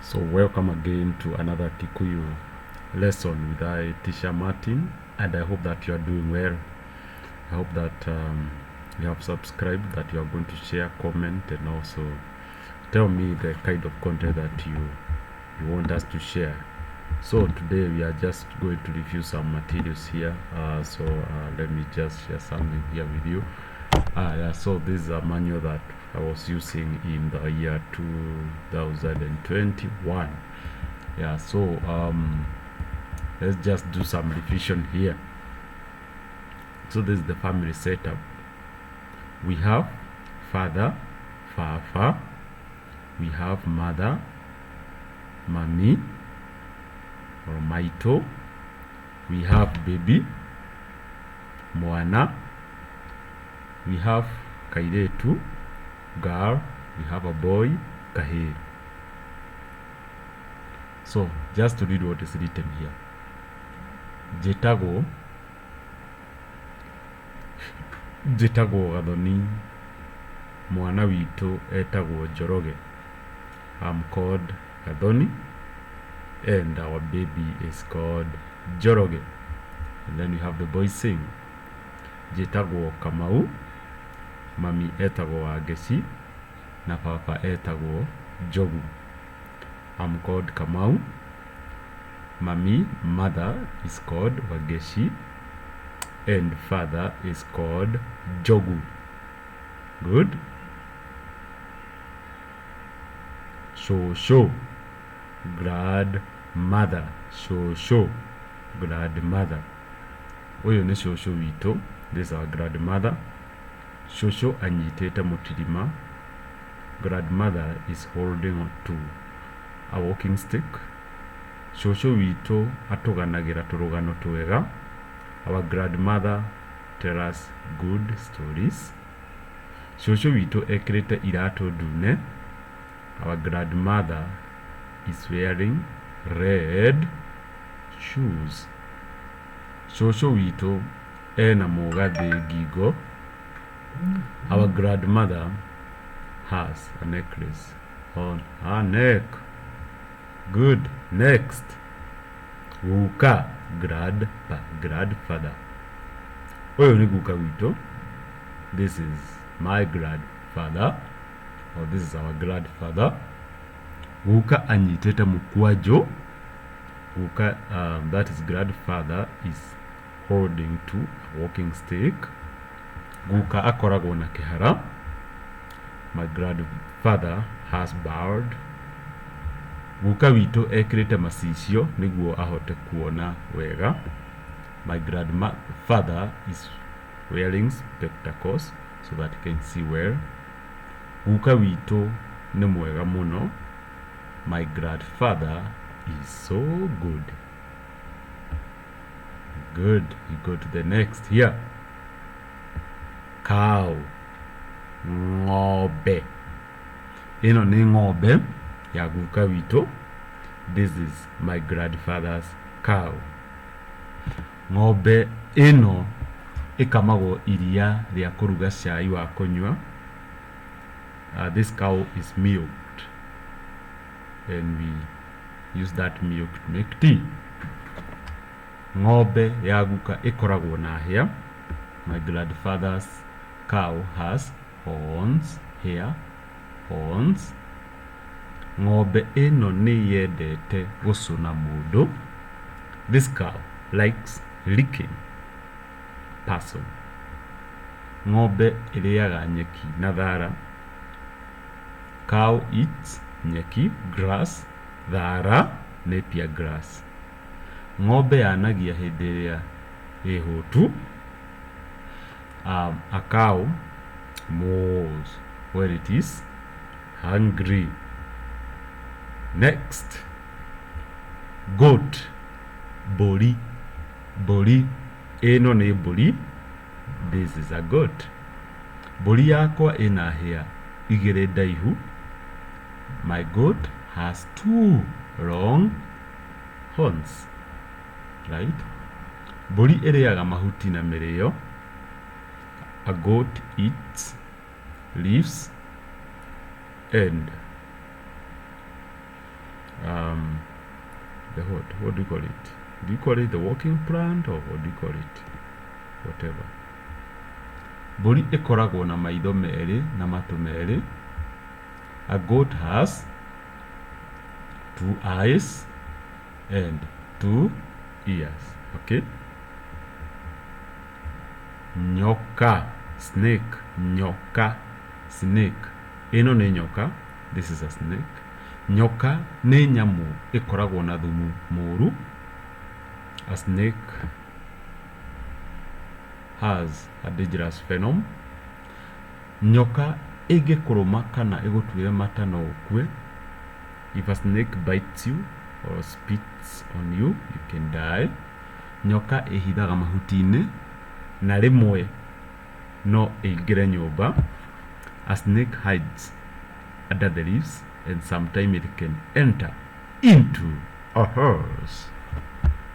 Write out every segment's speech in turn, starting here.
So welcome again to another Kikuyu lesson with teacher Martin, and I hope that you are doing well. I hope that you have subscribed, that you are going to share, comment, and also tell me the kind of content that you want us to share. So today we are just going to review some materials here. Let me just share something here with you. So this is a manual that I was using in the year 2021. Let's just do some revision here. So this is the family setup. We have father, fafa. We have mother, mami or maito. We have baby, mwana. We have kairetu, girl. We have a boy, kahe. So just to read what is written here. Jetago gathoni, mwana wito etagwo Njoroge. I'm called Gathoni and our baby is called Njoroge. And then we have the boy sing. Jetago Kamau, mami etagwo Wangeci, na papa etagwo Njogu. I'm called Kamau. Mami, mother, is called Wangeci, and father is called Njogu. Good. Shosho, grandmother. Shosho, grandmother. Oyo ne shosho wito. This is our grandmother. Shosho anyitete mutirima. Grandmother is holding on to a walking stick. Shosho wito atuganagira turugano twega. Our grandmother tell us good stories. Shosho wito ekirete irato dune. Our grandmother is wearing red shoes. Shosho wito ena mugathe gigo. Our grandmother has a necklace on her neck. Good. Next. Guka, grandfather. Oyo ni guka wito. This is my grandfather. Or this is our grandfather. Guka anyitete mukwajo. Guka, that is grandfather, is holding to a walking stick. Guka akoragwo na kihara. My grandfather has bowed. Guka wito ekirite macicio niguo ahote kuona wega. My grandfather is wearing spectacles so that he can see well. Guka wito ni mwega muno. My grandfather is so good. Good. You go to the next here. Cow. Ng'ombe. Ino ni ng'ombe ya guka wito. This is my grandfather's cow. Ng'ombe ino ikamagwo iria ria kuruga cai wa kunywa. This cow is milked and we use that milk to make tea. Ng'ombe ya guka ikoragwo na hair. My grandfather's cow has horns, hair, horns. Ng'ombe ino ni yendete gũcũna mũndũ. This cow likes licking person. Ng'ombe ĩrĩaga nyeki na thara. Cow eats nyeki, grass, thara, napier grass. Ng'ombe yanagia hĩndĩ ĩrĩa ĩhũtu. A cow mows when it is hungry. Next. Goat. Bori. Bori. Eno ni bori. This is a goat. Bori yakwa ina hair igere ndaihu. My goat has 2 long horns. Right? Bori ĩrĩaga mahuti na mĩrĩo. A goat eats leaves and The what do you call it? Do you call it the walking plant, or what do you call it? Whatever. Mbũri ĩkoragwo na maitho merĩ na matũ merĩ. A goat has 2 eyes and 2 ears. Okay. Nyoka, snake. Nyoka, snake. Ĩno nĩ nyoka. This is a snake. Nyoka nĩ nyamũ ĩkoragwo na thumu mũru. A snake has a dangerous venom. Nyoka ĩngĩkũrũma kana ĩgũtuĩre mata no ũkue. If a snake bites you or spits on you, you can die. Nyoka ĩhithaga mahuti-inĩ na rĩmwe no ĩingĩre nyũmba. A snake hides under the leaves and sometimes it can enter into a horse.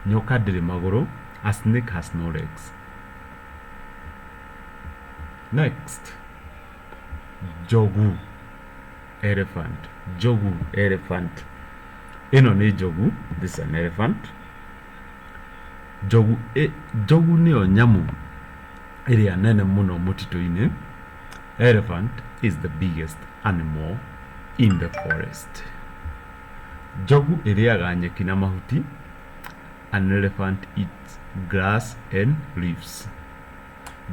Nyoka ndĩrĩ magũrũ. A snake has no legs. Next, jogu, elephant. Jogu, elephant. Ĩno nĩ jogu. This is an elephant. Jogu nĩyo nyamũ ĩrĩa nene mũno mũtitũ-inĩ. Elephant is the biggest animal in the forest. Jogu ĩrĩaga nyeki na mahuti. An elephant eats grass and leaves.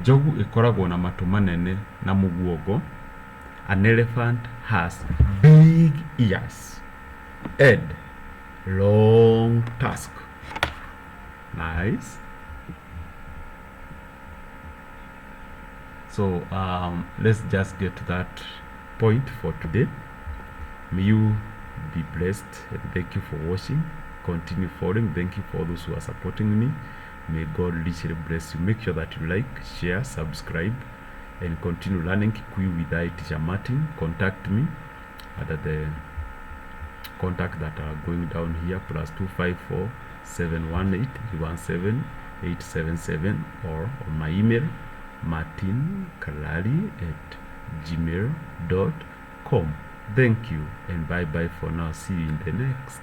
Jogu ĩkoragwo na matũ manene na mũguongo. An elephant has big ears and long tusk. Nice. So let's just get to that point for today. May you be blessed and thank you for watching. Continue following. Thank you for those who are supporting me. May God richly bless you. Make sure that you like, share, subscribe, and continue learning Kikuyu with I, Teacher Martin. Contact me at the contact that are going down here, +254 718 317 877, or on my email martinkalali@gmail.com. Thank you and bye bye for now. See you in the next.